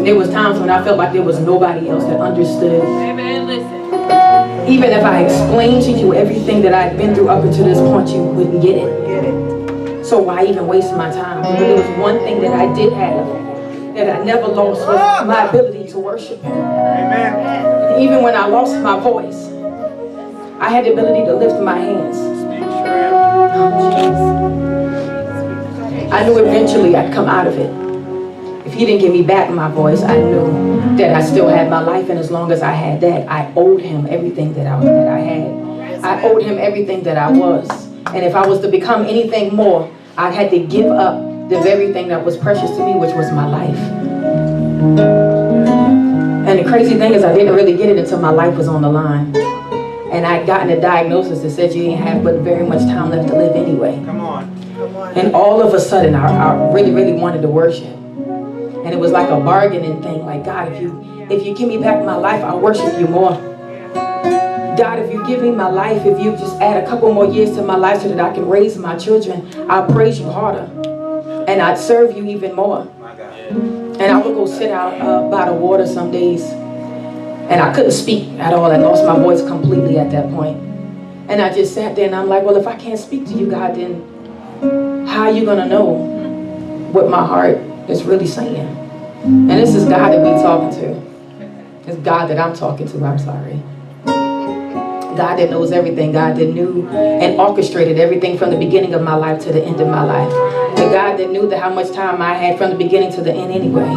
There was times when I felt like there was nobody else that understood. Amen. Listen. Even if I explained to you everything that I'd been through up until this point, you wouldn't get it. So why even waste my time? But there was one thing that I did have that I never lost, was my ability to worship Him. Amen. Even when I lost my voice, I had the ability to lift my hands. I knew eventually I'd come out of it. If He didn't give me back my voice, I knew that I still had my life, and as long as I had that, I owed Him everything that I had. I owed Him everything that I was. And if I was to become anything more, I had to give up the very thing that was precious to me, which was my life. And the crazy thing is, I didn't really get it until my life was on the line. And I'd gotten a diagnosis that said you ain't have but very much time left to live anyway. Come on. And all of a sudden, I really, really wanted to worship. And it was like a bargaining thing. Like, God, if you give me back my life, I'll worship you more. God, if you give me my life, if you just add a couple more years to my life so that I can raise my children, I'll praise you harder. And I'd serve you even more. And I would go sit out by the water some days. And I couldn't speak at all. I lost my voice completely at that point. And I just sat there and I'm like, well, if I can't speak to you, God, then how are you going to know what my heart is really saying? And this is God that we're talking to. It's God that I'm talking to, I'm sorry. God that knows everything. God that knew and orchestrated everything from the beginning of my life to the end of my life. The God that knew that how much time I had from the beginning to the end anyway.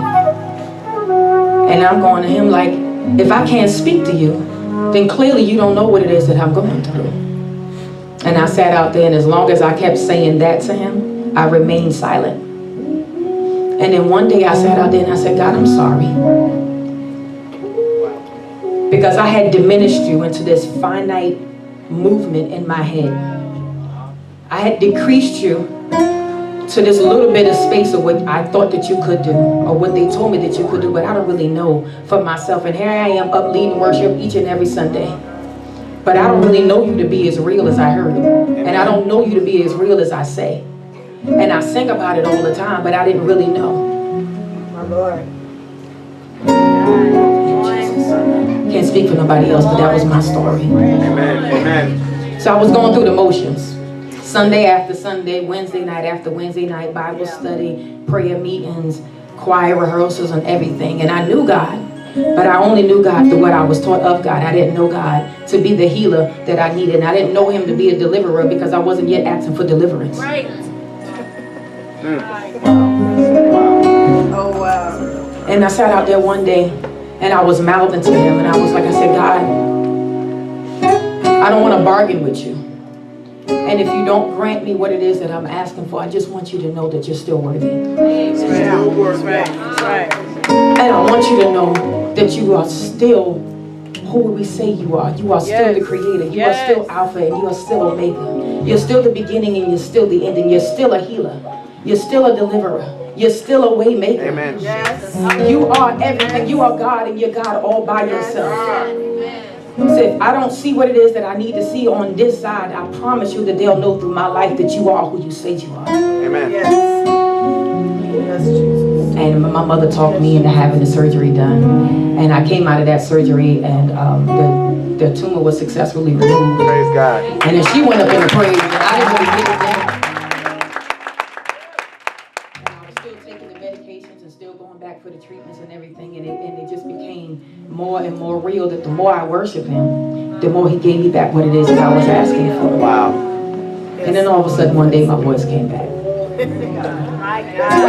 And I'm going to Him like, if I can't speak to you, then clearly you don't know what it is that I'm going through. And I sat out there, and as long as I kept saying that to Him, I remained silent. And then one day I sat out there and I said, God, I'm sorry. Because I had diminished you into this finite movement in my head. I had decreased you to this little bit of space of what I thought that you could do, or what they told me that you could do, but I don't really know for myself. And here I am up leading worship each and every Sunday. But I don't really know you to be as real as I heard. And I don't know you to be as real as I say. And I sing about it all the time, but I didn't really know. My Lord. Can't speak for nobody else, but that was my story. Amen. Amen. So I was going through the motions. Sunday after Sunday, Wednesday night after Wednesday night, Bible study, prayer meetings, choir rehearsals, and everything. And I knew God, but I only knew God through what I was taught of God. I didn't know God to be the healer that I needed. And I didn't know Him to be a deliverer because I wasn't yet asking for deliverance. Right. Oh, wow. And I sat out there one day and I was mouthing to Him, and I was like, I said, God, I don't want to bargain with you. And if you don't grant me what it is that I'm asking for, I just want you to know that you're still worthy. Still worthy. That's right. And I want you to know that you are still who we say you are. You are still the Creator. You are still Alpha, and you are still Omega. You're still the beginning, and you're still the ending. You're still a healer. You're still a deliverer. You're still a way maker. Amen. Yes. You are everything. You are God, and you're God all by yourself. So if I don't see what it is that I need to see on this side, I promise you that they'll know through my life that you are who you say you are. Amen. Yes. Yes, Jesus. And my mother talked me into having the surgery done. And I came out of that surgery, and the tumor was successfully removed. Praise God. And then she went up in the praise, and I didn't really get it then. And I was still taking the medications and still going back for the treatments and everything. And it just became more and more real that the more I worship Him, the more He gave me back what it is that I was asking for. Wow. And then all of a sudden one day my voice came back. My God.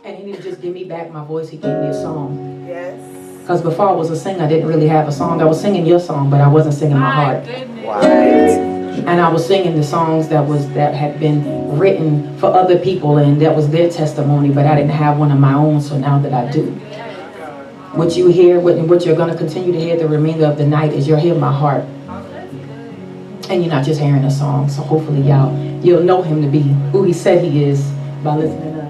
And He didn't just give me back my voice, He gave me a song. Yes. Because before I was a singer, I didn't really have a song. I was singing your song, but I wasn't singing my heart. Wow. And I was singing the songs that had been written for other people, and that was their testimony, but I didn't have one of my own, so now that I do. What you hear, what you're going to continue to hear the remainder of the night is you'll hear my heart. And you're not just hearing a song, so hopefully you'll know Him to be who He said He is by listening to